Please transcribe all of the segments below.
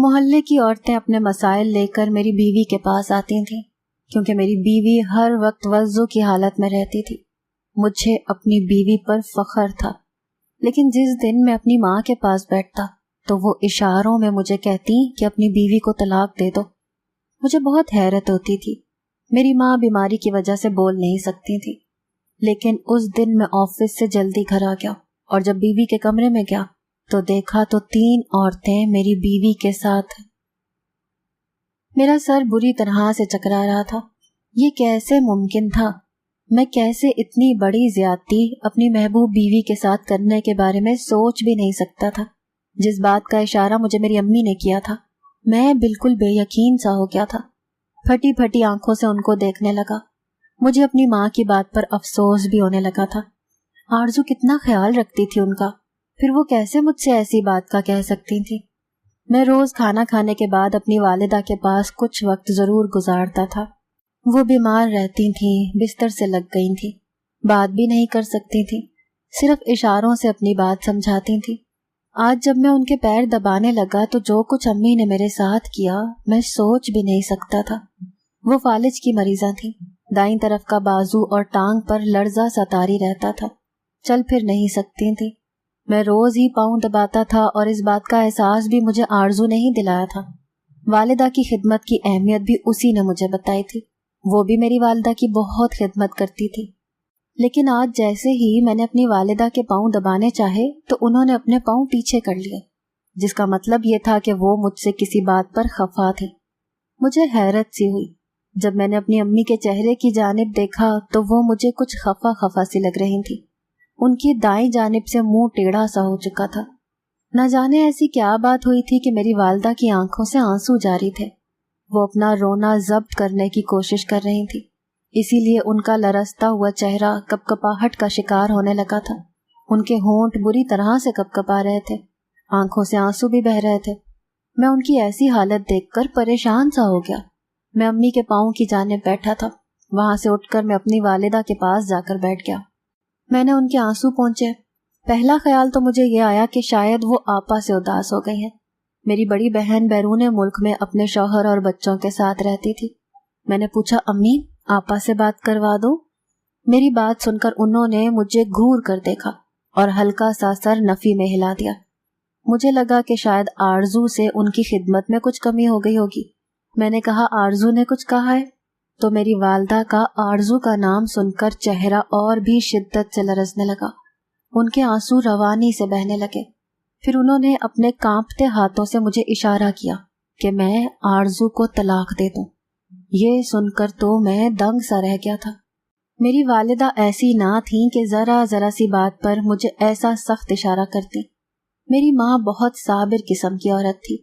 محلے کی عورتیں اپنے مسائل لے کر میری بیوی کے پاس آتی تھیں، کیونکہ میری بیوی ہر وقت وضو کی حالت میں رہتی تھی۔ مجھے اپنی بیوی پر فخر تھا، لیکن جس دن میں اپنی ماں کے پاس بیٹھتا تو وہ اشاروں میں مجھے کہتی کہ اپنی بیوی کو طلاق دے دو۔ مجھے بہت حیرت ہوتی تھی۔ میری ماں بیماری کی وجہ سے بول نہیں سکتی تھی، لیکن اس دن میں آفس سے جلدی گھر آ گیا، اور جب بیوی کے کمرے میں گیا تو دیکھا تو 3 عورتیں میری بیوی کے ساتھ۔ میرا سر بری طرح سے چکرا رہا تھا۔ یہ کیسے ممکن تھا؟ میں کیسے اتنی بڑی زیادتی اپنی محبوب بیوی کے ساتھ کرنے کے بارے میں سوچ بھی نہیں سکتا تھا؟ جس بات کا اشارہ مجھے میری امی نے کیا تھا، میں بالکل بے یقین سا ہو گیا تھا۔ پھٹی پھٹی آنکھوں سے ان کو دیکھنے لگا۔ مجھے اپنی ماں کی بات پر افسوس بھی ہونے لگا تھا۔ آرزو کتنا خیال رکھتی تھی ان کا، پھر وہ کیسے مجھ سے ایسی بات کا کہہ سکتی تھی؟ میں روز کھانا کھانے کے بعد اپنی والدہ کے پاس کچھ وقت ضرور گزارتا تھا۔ وہ بیمار رہتی تھیں، بستر سے لگ گئی تھیں، بات بھی نہیں کر سکتی تھیں، صرف اشاروں سے اپنی بات سمجھاتی تھیں۔ آج جب میں ان کے پیر دبانے لگا تو جو کچھ امی نے میرے ساتھ کیا میں سوچ بھی نہیں سکتا تھا۔ وہ فالج کی مریضہ تھیں، دائیں طرف کا بازو اور ٹانگ پر لرزہ سا طاری رہتا تھا، چل پھر نہیں سکتی تھیں۔ میں روز ہی پاؤں دباتا تھا اور اس بات کا احساس بھی مجھے آرزو نہیں دلایا تھا۔ والدہ کی خدمت کی اہمیت بھی اسی نے مجھے بتائی تھی۔ وہ بھی میری والدہ کی بہت خدمت کرتی تھی، لیکن آج جیسے ہی میں نے اپنی والدہ کے پاؤں دبانے چاہے تو انہوں نے اپنے پاؤں پیچھے کر لیے، جس کا مطلب یہ تھا کہ وہ مجھ سے کسی بات پر خفا تھے۔ مجھے حیرت سی ہوئی جب میں نے اپنی امی کے چہرے کی جانب دیکھا تو وہ مجھے کچھ خفا خفا سی لگ رہی تھی۔ ان کی دائیں جانب سے منہ ٹیڑھا سا ہو چکا تھا۔ نہ جانے ایسی کیا بات ہوئی تھی کہ میری والدہ کی آنکھوں سے آنسو جاری تھے۔ وہ اپنا رونا ضبط کرنے کی کوشش کر رہی تھی، اسی لیے ان کا لرزتا ہوا چہرہ کپکپاہٹ کا شکار ہونے لگا تھا۔ ان کے ہونٹ بری طرح سے کپکپا رہے تھے، آنکھوں سے آنسو بھی بہہ رہے تھے۔ میں ان کی ایسی حالت دیکھ کر پریشان سا ہو گیا۔ میں امی کے پاؤں کی جانب بیٹھا تھا، وہاں سے اٹھ کر میں اپنی والدہ کے پاس جا کر بیٹھ گیا۔ میں نے ان کے آنسو پونچھے۔ پہلا خیال تو مجھے یہ آیا کہ شاید وہ آپا سے اداس ہو گئی ہیں۔ میری بڑی بہن بیرون ملک میں اپنے شوہر اور بچوں کے ساتھ رہتی تھی۔ میں نے پوچھا، امی آپا سے بات کروا دو۔ میری بات سن کر انہوں نے مجھے گھور کر دیکھا اور ہلکا سا سر نفی میں ہلا دیا۔ مجھے لگا کہ شاید آرزو سے ان کی خدمت میں کچھ کمی ہو گئی ہوگی۔ میں نے کہا، آرزو نے کچھ کہا ہے؟ تو میری والدہ کا آرزو کا نام سن کر چہرہ اور بھی شدت سے لرزنے لگا۔ ان کے آنسو روانی سے بہنے لگے۔ پھر انہوں نے اپنے کانپتے ہاتھوں سے مجھے اشارہ کیا کہ میں آرزو کو طلاق دے دوں۔ یہ سن کر تو میں دنگ سا رہ گیا تھا۔ میری والدہ ایسی نہ تھیں کہ ذرا ذرا سی بات پر مجھے ایسا سخت اشارہ کرتی۔ میری ماں بہت صابر قسم کی عورت تھی۔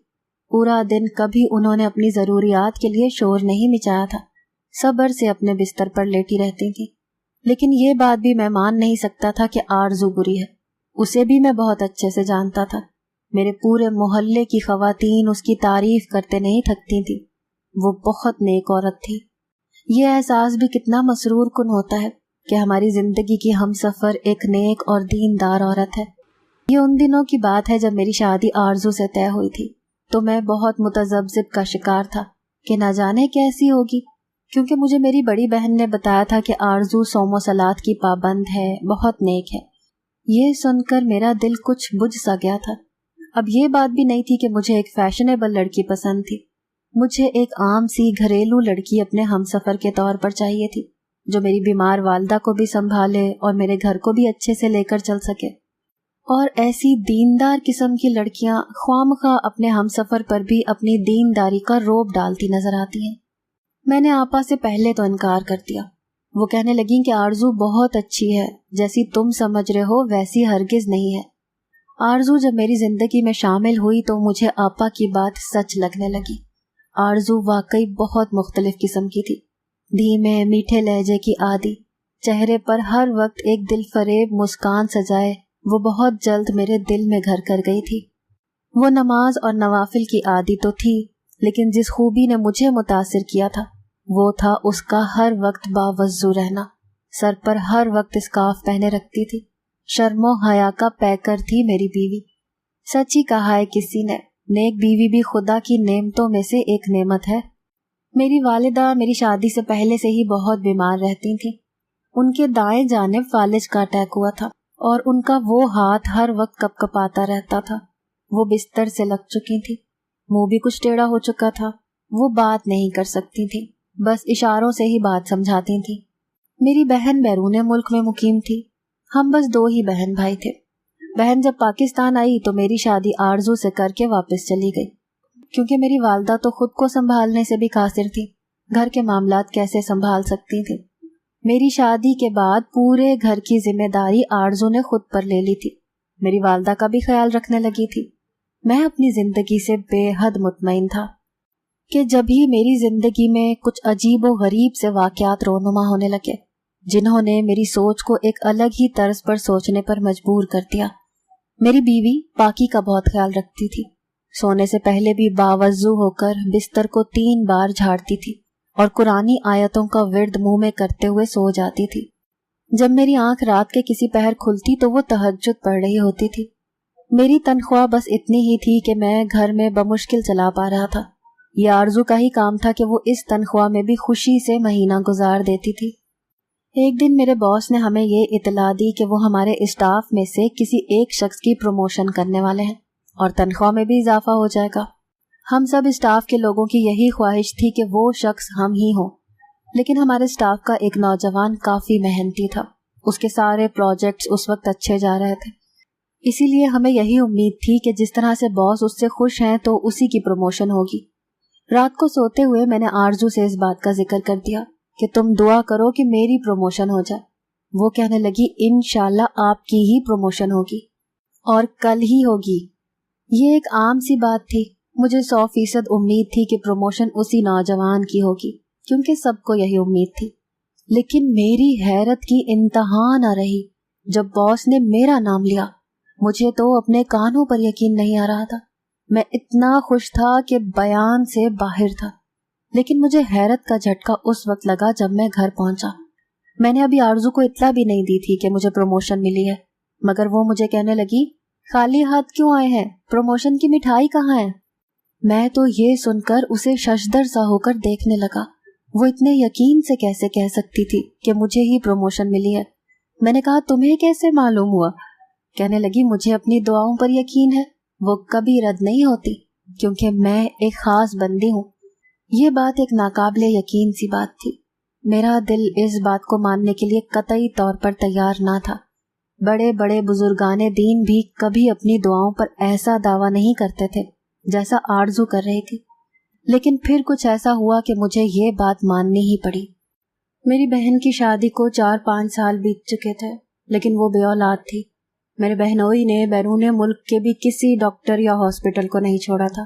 پورا دن کبھی انہوں نے اپنی ضروریات کے لیے شور نہیں مچایا تھا، صبر سے اپنے بستر پر لیٹی رہتی تھی۔ لیکن یہ بات بھی میں مان نہیں سکتا تھا کہ آرزو بری ہے، اسے بھی میں بہت اچھے سے جانتا تھا۔ میرے پورے محلے کی خواتین اس کی تعریف کرتے نہیں تھکتی تھی۔ وہ بہت نیک عورت تھی۔ یہ احساس بھی کتنا مسرور کن ہوتا ہے کہ ہماری زندگی کی ہم سفر ایک نیک اور دیندار عورت ہے۔ یہ ان دنوں کی بات ہے جب میری شادی آرزو سے طے ہوئی تھی، تو میں بہت متذبذب کا شکار تھا کہ نہ جانے کیسی ہوگی، کیونکہ مجھے میری بڑی بہن نے بتایا تھا کہ آرزو صوم و صلات کی پابند ہے، بہت نیک ہے۔ یہ سن کر میرا دل کچھ بجھ سا گیا تھا۔ اب یہ بات بھی نہیں تھی کہ مجھے ایک فیشنیبل لڑکی پسند تھی۔ مجھے ایک عام سی گھریلو لڑکی اپنے ہمسفر کے طور پر چاہیے تھی، جو میری بیمار والدہ کو بھی سنبھالے اور میرے گھر کو بھی اچھے سے لے کر چل سکے۔ اور ایسی دیندار قسم کی لڑکیاں خواہ اپنے ہمسفر پر بھی اپنی دینداری کا روب ڈالتی نظر آتی ہیں۔ میں نے آپا سے پہلے تو انکار کر دیا۔ وہ کہنے لگیں کہ آرزو بہت اچھی ہے، جیسی تم سمجھ رہے ہو ویسی ہرگز نہیں ہے۔ آرزو جب میری زندگی میں شامل ہوئی تو مجھے آپا کی بات سچ لگنے لگی۔ آرزو واقعی بہت مختلف قسم کی تھی، دھیمے میٹھے لہجے کی عادی، چہرے پر ہر وقت ایک دل فریب مسکان سجائے وہ بہت جلد میرے دل میں گھر کر گئی تھی۔ وہ نماز اور نوافل کی عادی تو تھی، لیکن جس خوبی نے مجھے متاثر کیا تھا وہ تھا اس کا ہر وقت باوضو رہنا۔ سر پر ہر وقت اسکارف پہنے رکھتی تھی۔ شرم و حیا کا پیکر تھی میری بیوی۔ سچ ہی کہا ہے کسی نے، نیک بیوی بھی خدا کی نعمتوں میں سے ایک نعمت ہے۔ میری والدہ میری شادی سے پہلے سے ہی بہت بیمار رہتی تھیں۔ ان کے دائیں جانب فالج کا اٹیک ہوا تھا اور ان کا وہ ہاتھ ہر وقت کپ کپاتا رہتا تھا۔ وہ بستر سے لگ چکی تھی، منہ بھی کچھ ٹیڑھا ہو چکا تھا۔ وہ بات نہیں کر سکتی تھی، بس اشاروں سے ہی بات سمجھاتی تھی۔ میری بہن بیرون ملک میں مقیم تھی۔ ہم بس 2 ہی بہن بھائی تھے۔ بہن جب پاکستان آئی تو میری شادی آرزو سے کر کے واپس چلی گئی، کیونکہ میری والدہ تو خود کو سنبھالنے سے بھی قاصر تھی، گھر کے معاملات کیسے سنبھال سکتی تھی۔ میری شادی کے بعد پورے گھر کی ذمہ داری آرزو نے خود پر لے لی تھی۔ میری والدہ کا بھی خیال رکھنے لگی تھی۔ میں اپنی زندگی سے بے حد مطمئن تھا کہ جب ہی میری زندگی میں کچھ عجیب و غریب سے واقعات رونما ہونے لگے، جنہوں نے میری سوچ کو ایک الگ ہی طرز پر سوچنے پر مجبور کر دیا۔ میری بیوی پاکی کا بہت خیال رکھتی تھی۔ سونے سے پہلے بھی باوضو ہو کر بستر کو 3 بار جھاڑتی تھی اور قرآنی آیتوں کا ورد منہ میں کرتے ہوئے سو جاتی تھی۔ جب میری آنکھ رات کے کسی پہر کھلتی تو وہ تہجد پڑھ رہی ہوتی تھی۔ میری تنخواہ بس اتنی ہی تھی کہ میں گھر میں بمشکل چلا پا رہا تھا۔ یہ آرزو کا ہی کام تھا کہ وہ اس تنخواہ میں بھی خوشی سے مہینہ گزار دیتی تھی۔ ایک دن میرے باس نے ہمیں یہ اطلاع دی کہ وہ ہمارے اسٹاف میں سے کسی ایک شخص کی پروموشن کرنے والے ہیں اور تنخواہ میں بھی اضافہ ہو جائے گا۔ ہم سب اسٹاف کے لوگوں کی یہی خواہش تھی کہ وہ شخص ہم ہی ہوں، لیکن ہمارے اسٹاف کا ایک نوجوان کافی محنتی تھا۔ اس کے سارے پروجیکٹس اس وقت اچھے جا رہے تھے، اسی لیے ہمیں یہی امید تھی کہ جس طرح سے باس اس سے خوش ہیں تو اسی کی پروموشن ہوگی۔ رات کو سوتے ہوئے میں نے آرزو سے اس بات کا ذکر کر دیا کہ تم دعا کرو کہ میری پروموشن ہو جائے۔ وہ کہنے لگی انشاءاللہ آپ کی ہی پروموشن ہوگی اور کل ہی ہوگی۔ یہ ایک عام سی بات تھی۔ مجھے 100% امید تھی کہ پروموشن اسی نوجوان کی ہوگی، کیونکہ سب کو یہی امید تھی۔ لیکن میری حیرت کی انتہا نہ رہی جب باس نے میرا نام لیا۔ مجھے تو اپنے کانوں پر یقین نہیں آ رہا تھا۔ میں اتنا خوش تھا کہ بیان سے باہر تھا، لیکن مجھے حیرت کا جھٹکا اس وقت لگا جب میں گھر پہنچا۔ میں نے ابھی آرزو کو اطلاع بھی نہیں دی تھی کہ مجھے پروموشن ملی ہے، مگر وہ مجھے کہنے لگی خالی ہاتھ کیوں آئے ہیں، پروموشن کی مٹھائی کہاں ہے؟ میں تو یہ سن کر اسے ششدر سا ہو کر دیکھنے لگا۔ وہ اتنے یقین سے کیسے کہہ سکتی تھی کہ مجھے ہی پروموشن ملی ہے؟ میں نے کہا تمہیں کیسے معلوم ہوا؟ کہنے لگی مجھے اپنی دعاؤں پر یقین ہے، وہ کبھی رد نہیں ہوتی، کیونکہ میں ایک خاص بندی ہوں۔ یہ بات ایک ناقابل یقین سی بات تھی۔ میرا دل اس بات کو ماننے کے لیے قطعی طور پر تیار نہ تھا۔ بڑے بڑے بزرگان دین بھی کبھی اپنی دعاؤں پر ایسا دعویٰ نہیں کرتے تھے جیسا آرزو کر رہی تھی، لیکن پھر کچھ ایسا ہوا کہ مجھے یہ بات ماننی ہی پڑی۔ میری بہن کی شادی کو 4-5 سال بیت چکے تھے، لیکن وہ بے اولاد تھی۔ میرے بہنوئی نے بیرون ملک کے بھی کسی ڈاکٹر یا ہاسپٹل کو نہیں چھوڑا تھا۔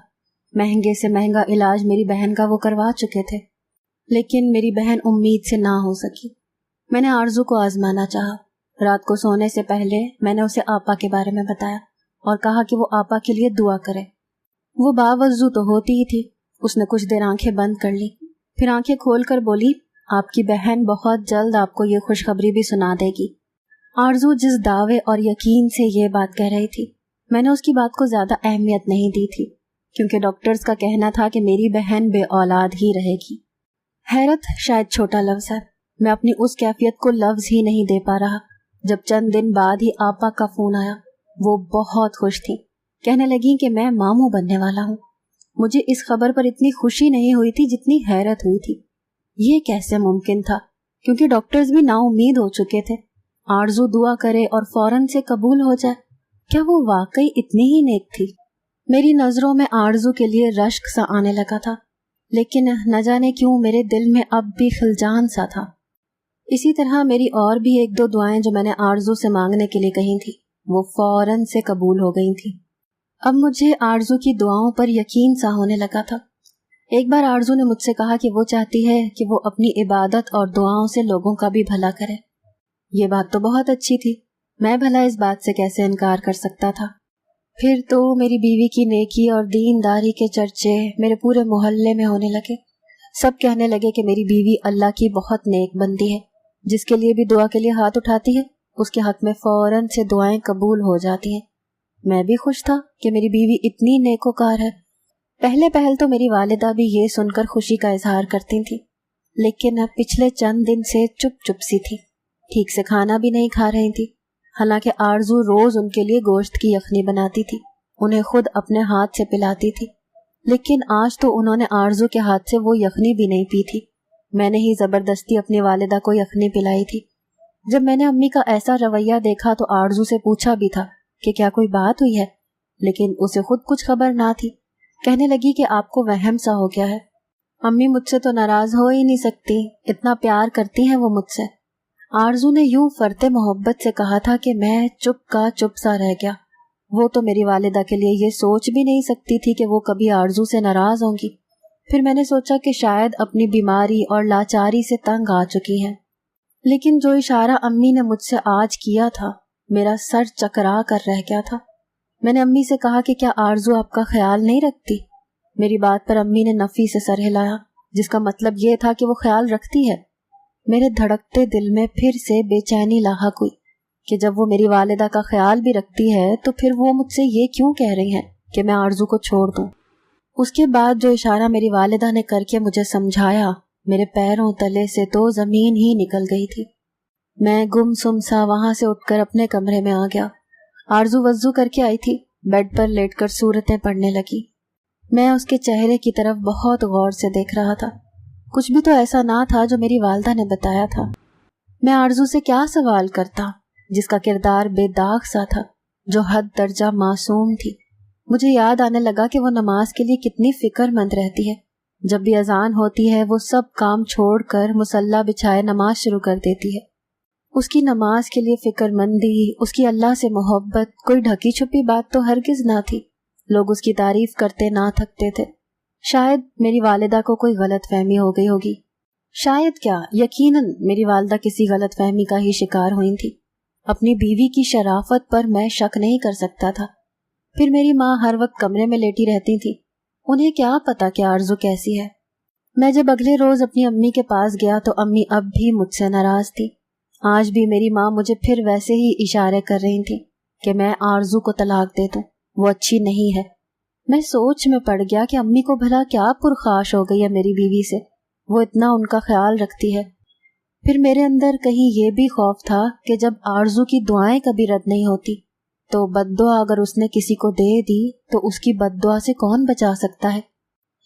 مہنگے سے مہنگا علاج میری بہن کا وہ کروا چکے تھے، لیکن میری بہن امید سے نہ ہو سکی۔ میں نے آرزو کو آزمانا چاہا۔ رات کو سونے سے پہلے میں نے اسے آپا کے بارے میں بتایا اور کہا کہ وہ آپا کے لیے دعا کرے۔ وہ باوضو تو ہوتی ہی تھی۔ اس نے کچھ دیر آنکھیں بند کر لی، پھر آنکھیں کھول کر بولی آپ کی بہن بہت جلد آپ کو یہ خوشخبری بھی سنا دے گی۔ آرزو جس دعوے اور یقین سے یہ بات کہہ رہی تھی، میں نے اس کی بات کو زیادہ اہمیت نہیں دی تھی، کیونکہ ڈاکٹرز کا کہنا تھا کہ میری بہن بے اولاد ہی رہے گی۔ حیرت شاید چھوٹا لفظ ہے، میں اپنی اس کیفیت کو لفظ ہی نہیں دے پا رہا جب چند دن بعد ہی آپا کا فون آیا۔ وہ بہت خوش تھی، کہنے لگی کہ میں ماموں بننے والا ہوں۔ مجھے اس خبر پر اتنی خوشی نہیں ہوئی تھی جتنی حیرت ہوئی تھی۔ یہ کیسے ممکن تھا، کیونکہ ڈاکٹرز بھی نا امید ہو چکے تھے۔ آرزو دعا کرے اور فوراً سے قبول ہو جائے، کیا وہ واقعی اتنی ہی نیک تھی؟ میری نظروں میں آرزو کے لیے رشک سا آنے لگا تھا، لیکن نہ جانے کیوں میرے دل میں اب بھی خلجان سا تھا۔ اسی طرح میری اور بھی 1-2 دعائیں جو میں نے آرزو سے مانگنے کے لیے کہی تھی، وہ فوراً سے قبول ہو گئی تھی۔ اب مجھے آرزو کی دعاؤں پر یقین سا ہونے لگا تھا۔ ایک بار آرزو نے مجھ سے کہا کہ وہ چاہتی ہے کہ وہ اپنی عبادت اور دعاؤں سے لوگوں کا بھی بھلا کرے۔ یہ بات تو بہت اچھی تھی، میں بھلا اس بات سے کیسے انکار کر سکتا تھا؟ پھر تو میری بیوی کی نیکی اور دینداری کے چرچے میرے پورے محلے میں ہونے لگے۔ سب کہنے لگے کہ میری بیوی اللہ کی بہت نیک بندی ہے، جس کے لیے بھی دعا کے لیے ہاتھ اٹھاتی ہے اس کے حق میں فوراً سے دعائیں قبول ہو جاتی ہیں۔ میں بھی خوش تھا کہ میری بیوی اتنی نیکوکار ہے۔ پہل تو میری والدہ بھی یہ سن کر خوشی کا اظہار کرتی تھی، لیکن اب پچھلے چند دن سے چپ سی تھی، ٹھیک سے کھانا بھی نہیں کھا رہی تھی۔ حالانکہ آرزو روز ان کے لیے گوشت کی یخنی بناتی تھی، انہیں خود اپنے ہاتھ سے پلاتی تھی، لیکن آج تو انہوں نے آرزو کے ہاتھ سے وہ یخنی بھی نہیں پی تھی۔ میں نے ہی زبردستی اپنی والدہ کو یخنی پلائی تھی۔ جب میں نے امی کا ایسا رویہ دیکھا تو آرزو سے پوچھا بھی تھا کہ کیا کوئی بات ہوئی ہے، لیکن اسے خود کچھ خبر نہ تھی۔ کہنے لگی کہ آپ کو وہم سا ہو گیا ہے۔ امی مجھ سے تو ناراض ہو ہی نہیں سکتی، اتنا پیار کرتی ہیں وہ مجھ سے۔ آرزو نے یوں فرتے محبت سے کہا تھا کہ میں چپ کا چپ سا رہ گیا۔ وہ تو میری والدہ کے لیے یہ سوچ بھی نہیں سکتی تھی کہ وہ کبھی آرزو سے ناراض ہوں گی۔ پھر میں نے سوچا کہ شاید اپنی بیماری اور لاچاری سے تنگ آ چکی ہیں، لیکن جو اشارہ امی نے مجھ سے آج کیا تھا میرا سر چکرا کر رہ گیا تھا۔ میں نے امی سے کہا کہ کیا آرزو آپ کا خیال نہیں رکھتی؟ میری بات پر امی نے نفی سے سر ہلایا، جس کا مطلب یہ تھا کہ وہ خیال رکھتی ہے۔ میرے دھڑکتے دل میں پھر سے بے چینی لاحق ہوئی کہ جب وہ میری والدہ کا خیال بھی رکھتی ہے تو پھر وہ مجھ سے یہ کیوں کہہ رہی ہیں کہ میں آرزو کو چھوڑ دوں۔ اس کے بعد جو اشارہ میری والدہ نے کر کے مجھے سمجھایا، میرے پیروں تلے سے تو زمین ہی نکل گئی تھی۔ میں گم سم سا وہاں سے اٹھ کر اپنے کمرے میں آ گیا۔ آرزو وضو کر کے آئی تھی، بیڈ پر لیٹ کر سورتیں پڑھنے لگی۔ میں اس کے چہرے کی طرف بہت غور سے دیکھ رہا تھا۔ کچھ بھی تو ایسا نہ تھا جو میری والدہ نے بتایا تھا۔ میں آرزو سے کیا سوال کرتا جس کا کردار بے داغ سا تھا، جو حد درجہ معصوم تھی۔ مجھے یاد آنے لگا کہ وہ نماز کے لیے کتنی فکر مند رہتی ہے۔ جب بھی اذان ہوتی ہے وہ سب کام چھوڑ کر مصلی بچھائے نماز شروع کر دیتی ہے۔ اس کی نماز کے لیے فکر مندی، اس کی اللہ سے محبت کوئی ڈھکی چھپی بات تو ہرگز نہ تھی۔ لوگ اس کی تعریف کرتے نہ تھکتے تھے۔ شاید میری والدہ کو کوئی غلط فہمی ہو گئی ہوگی، شاید کیا یقیناً میری والدہ کسی غلط فہمی کا ہی شکار ہوئی تھی۔ اپنی بیوی کی شرافت پر میں شک نہیں کر سکتا تھا۔ پھر میری ماں ہر وقت کمرے میں لیٹی رہتی تھی، انہیں کیا پتا کہ آرزو کیسی ہے۔ میں جب اگلے روز اپنی امی کے پاس گیا تو امی اب بھی مجھ سے ناراض تھی۔ آج بھی میری ماں مجھے پھر ویسے ہی اشارے کر رہی تھی کہ میں آرزو کو طلاق دے دوں، وہ اچھی نہیں ہے۔ میں سوچ میں پڑ گیا کہ امی کو بھلا کیا پرخاش ہو گئی ہے میری بیوی سے، وہ اتنا ان کا خیال رکھتی ہے۔ پھر میرے اندر کہیں یہ بھی خوف تھا کہ جب آرزو کی دعائیں کبھی رد نہیں ہوتی تو بد دعا اگر اس نے کسی کو دے دی تو اس کی بد دعا سے کون بچا سکتا ہے۔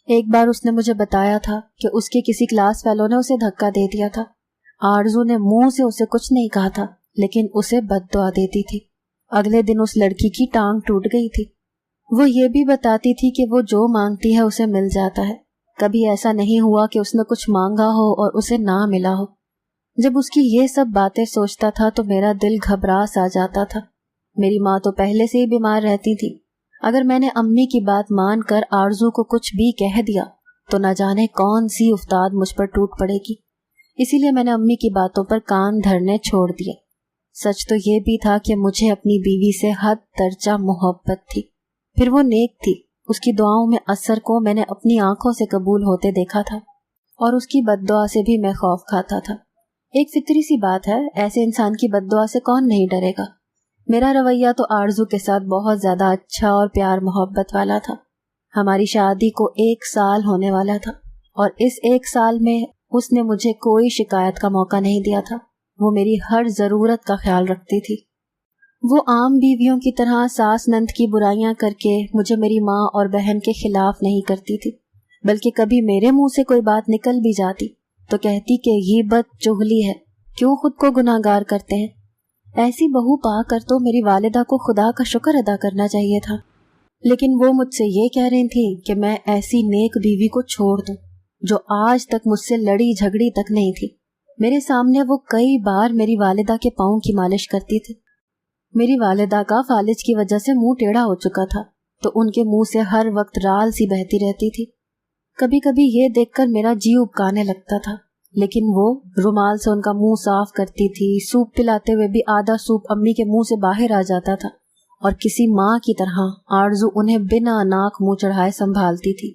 ایک بار اس نے مجھے بتایا تھا کہ اس کے کسی کلاس فیلو نے اسے دھکا دے دیا تھا۔ آرزو نے منہ سے اسے کچھ نہیں کہا تھا، لیکن اسے بد دعا دیتی تھی۔ اگلے دن اس لڑکی کی ٹانگ ٹوٹ گئی تھی۔ وہ یہ بھی بتاتی تھی کہ وہ جو مانگتی ہے اسے مل جاتا ہے، کبھی ایسا نہیں ہوا کہ اس نے کچھ مانگا ہو اور اسے نہ ملا ہو۔ جب اس کی یہ سب باتیں سوچتا تھا تو میرا دل گھبرا سا جاتا تھا۔ میری ماں تو پہلے سے ہی بیمار رہتی تھی، اگر میں نے امی کی بات مان کر آرزو کو کچھ بھی کہہ دیا تو نہ جانے کون سی افتاد مجھ پر ٹوٹ پڑے گی، اسی لیے میں نے امی کی باتوں پر کان دھرنے چھوڑ دیے۔ سچ تو یہ بھی تھا کہ مجھے اپنی بیوی سے حد درجہ محبت تھی، پھر وہ نیک تھی، اس کی دعاؤں میں اثر کو میں نے اپنی آنکھوں سے قبول ہوتے دیکھا تھا، اور اس کی بد دعا سے بھی میں خوف کھاتا تھا۔ ایک فطری سی بات ہے، ایسے انسان کی بد دعا سے کون نہیں ڈرے گا۔ میرا رویہ تو آرزو کے ساتھ بہت زیادہ اچھا اور پیار محبت والا تھا۔ ہماری شادی کو 1 سال ہونے والا تھا، اور اس 1 سال میں اس نے مجھے کوئی شکایت کا موقع نہیں دیا تھا۔ وہ میری ہر ضرورت کا خیال رکھتی تھی۔ وہ عام بیویوں کی طرح ساس نند کی برائیاں کر کے مجھے میری ماں اور بہن کے خلاف نہیں کرتی تھی، بلکہ کبھی میرے منہ سے کوئی بات نکل بھی جاتی تو کہتی کہ غیبت چغلی ہے، کیوں خود کو گناہ گار کرتے ہیں۔ ایسی بہو پا کر تو میری والدہ کو خدا کا شکر ادا کرنا چاہیے تھا، لیکن وہ مجھ سے یہ کہہ رہی تھی کہ میں ایسی نیک بیوی کو چھوڑ دوں جو آج تک مجھ سے لڑی جھگڑی تک نہیں تھی۔ میرے سامنے وہ کئی بار میری والدہ کے پاؤں کی مالش کرتی تھی۔ میری والدہ کا فالج کی وجہ سے منہ ٹیڑھا ہو چکا تھا، تو ان کے منہ سے ہر وقت رال سی بہتی رہتی تھی۔ کبھی کبھی یہ دیکھ کر میرا جی ابکانے لگتا تھا، لیکن وہ رومال سے ان کا منہ صاف کرتی تھی۔ سوپ پلاتے ہوئے بھی آدھا سوپ امی کے منہ سے باہر آ جاتا تھا، اور کسی ماں کی طرح آرزو انہیں بنا ناک منہ چڑھائے سنبھالتی تھی۔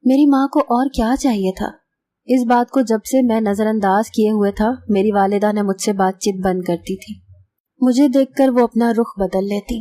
میری ماں کو اور کیا چاہیے تھا؟ اس بات کو جب سے میں نظر انداز کیے ہوئے تھا، میری والدہ نے مجھ سے بات چیت بند کرتی تھی۔ مجھے دیکھ کر وہ اپنا رخ بدل لیتی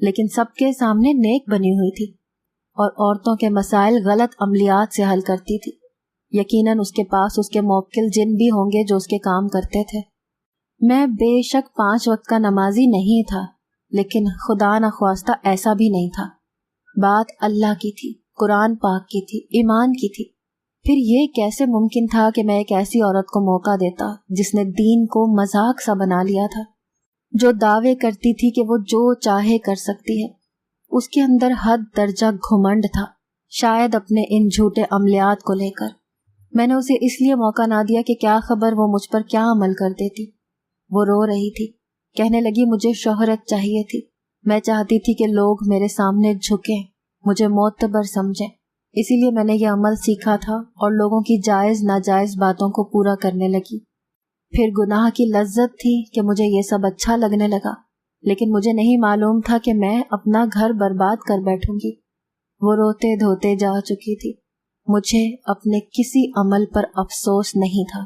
لیکن سب کے سامنے نیک بنی ہوئی تھی اور عورتوں کے مسائل غلط عملیات سے حل کرتی تھی۔ یقیناً اس کے پاس اس کے موکل جن بھی ہوں گے جو اس کے کام کرتے تھے۔ میں بے شک 5 وقت کا نمازی نہیں تھا، لیکن خدا نخواستہ ایسا بھی نہیں تھا۔ بات اللہ کی تھی، قرآن پاک کی تھی، ایمان کی تھی۔ پھر یہ کیسے ممکن تھا کہ میں ایک ایسی عورت کو موقع دیتا جس نے دین کو مذاق سا بنا لیا تھا، جو دعوے کرتی تھی کہ وہ جو چاہے کر سکتی ہے۔ اس کے اندر حد درجہ گھمنڈ تھا، شاید اپنے ان جھوٹے عملیات کو لے کر۔ میں نے اسے اس لیے موقع نہ دیا کہ کیا خبر وہ مجھ پر کیا عمل کر دیتی۔ وہ رو رہی تھی، کہنے لگی مجھے شہرت چاہیے تھی، میں چاہتی تھی کہ لوگ میرے سامنے جھکیں، مجھے معتبر سمجھیں، اسی لیے میں نے یہ عمل سیکھا تھا اور لوگوں کی جائز ناجائز باتوں کو پورا کرنے لگی۔ پھر گناہ کی لذت تھی کہ مجھے یہ سب اچھا لگنے لگا، لیکن مجھے نہیں معلوم تھا کہ میں اپنا گھر برباد کر بیٹھوں گی۔ وہ روتے دھوتے جا چکی تھی، مجھے اپنے کسی عمل پر افسوس نہیں تھا۔